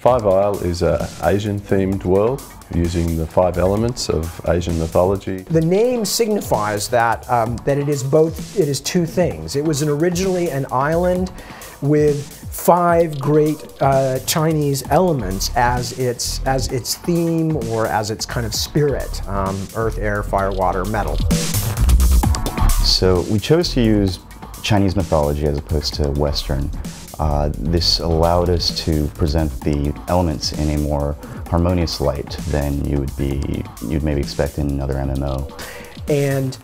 Five Isle is an Asian-themed world using the 5 elements of Asian mythology. The name signifies that that it is two things. It was originally an island with 5 great Chinese elements as its theme or as its kind of spirit: earth, air, fire, water, metal. So we chose to use Chinese mythology as opposed to Western. This allowed us to present the elements in a more harmonious light than you'd maybe expect in another MMO. And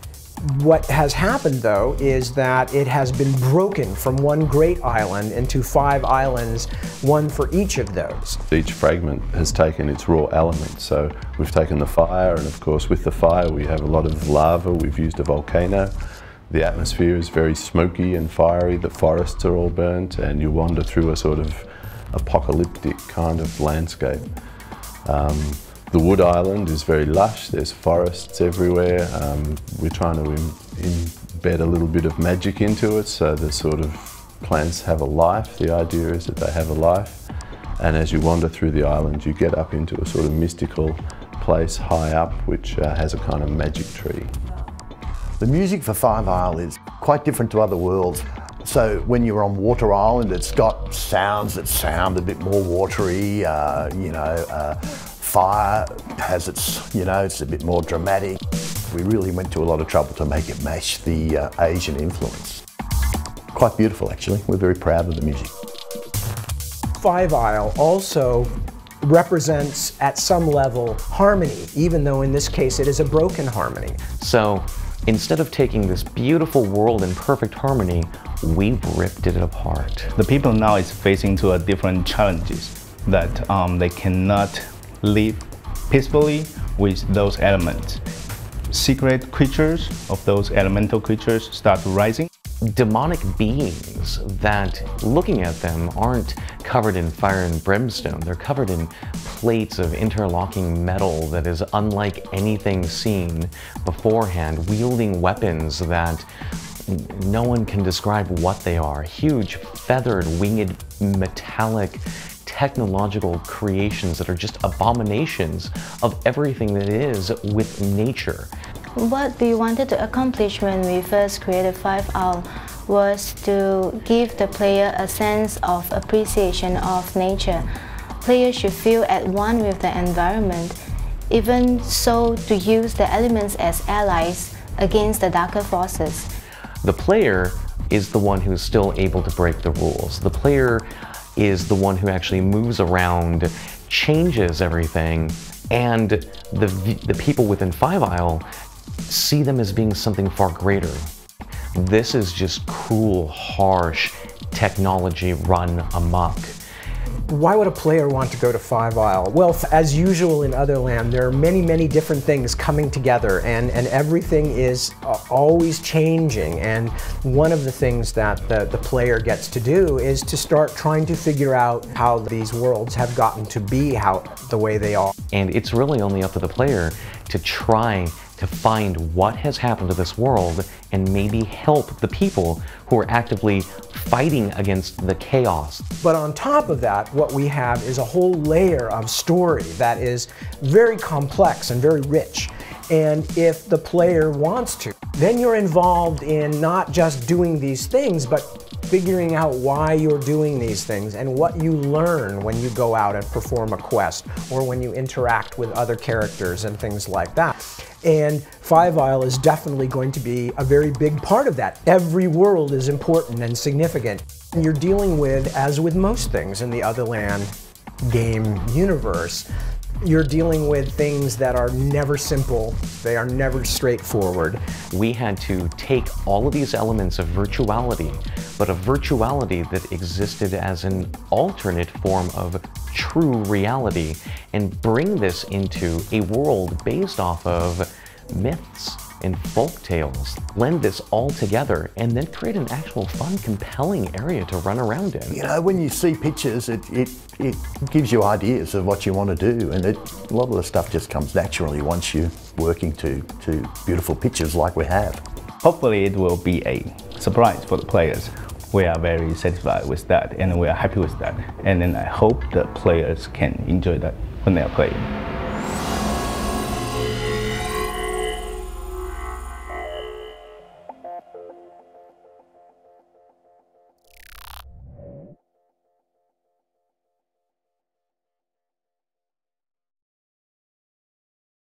what has happened, though, is that it has been broken from one great island into 5 islands, one for each of those. Each fragment has taken its raw element. So we've taken the fire, and of course with the fire we have a lot of lava. We've used a volcano. The atmosphere is very smoky and fiery. The forests are all burnt, and you wander through a sort of apocalyptic kind of landscape. The wood island is very lush. There's forests everywhere. We're trying to embed a little bit of magic into it, so the sort of plants have a life. The idea is that they have a life, and as you wander through the island you get up into a sort of mystical place high up which has a kind of magic tree. The music for Five Isle is quite different to other worlds. So when you're on Water Island, it's got sounds that sound a bit more watery. Fire has its, it's a bit more dramatic. We really went to a lot of trouble to make it match the Asian influence. Quite beautiful, actually. We're very proud of the music. Five Isle also represents, at some level, harmony, even though in this case it is a broken harmony. So, instead of taking this beautiful world in perfect harmony, we ripped it apart. The people now is facing to a different challenges that they cannot live peacefully with those elements. Secret creatures of those elemental creatures start rising. Demonic beings that, looking at them, aren't covered in fire and brimstone. They're covered in plates of interlocking metal that is unlike anything seen beforehand, wielding weapons that no one can describe what they are. Huge, feathered, winged, metallic, technological creations that are just abominations of everything that is with nature. What we wanted to accomplish when we first created Five Isle was to give the player a sense of appreciation of nature. Players should feel at one with the environment, even so to use the elements as allies against the darker forces. The player is the one who's still able to break the rules. The player is the one who actually moves around, changes everything, and the people within Five Isle see them as being something far greater. This is just cruel, harsh technology run amok. Why would a player want to go to Five Isle? Well, as usual in Otherland, there are many, many different things coming together, and everything is always changing. And one of the things that the player gets to do is to start trying to figure out how these worlds have gotten to be the way they are. And it's really only up to the player to try to find what has happened to this world and maybe help the people who are actively fighting against the chaos. But on top of that, what we have is a whole layer of story that is very complex and very rich. And if the player wants to, then you're involved in not just doing these things, but figuring out why you're doing these things and what you learn when you go out and perform a quest or when you interact with other characters and things like that. And Five Isle is definitely going to be a very big part of that. Every world is important and significant. And you're dealing with, as with most things in the Otherland game universe, you're dealing with things that are never simple, they are never straightforward. We had to take all of these elements of virtuality, but a virtuality that existed as an alternate form of true reality, and bring this into a world based off of myths and folk tales. Blend this all together and then create an actual fun, compelling area to run around in. When you see pictures, it gives you ideas of what you want to do, and a lot of the stuff just comes naturally once you're working to beautiful pictures like we have. Hopefully it will be a surprise for the players. we are very satisfied with that, and we are happy with that. And then I hope the players can enjoy that when they are playing.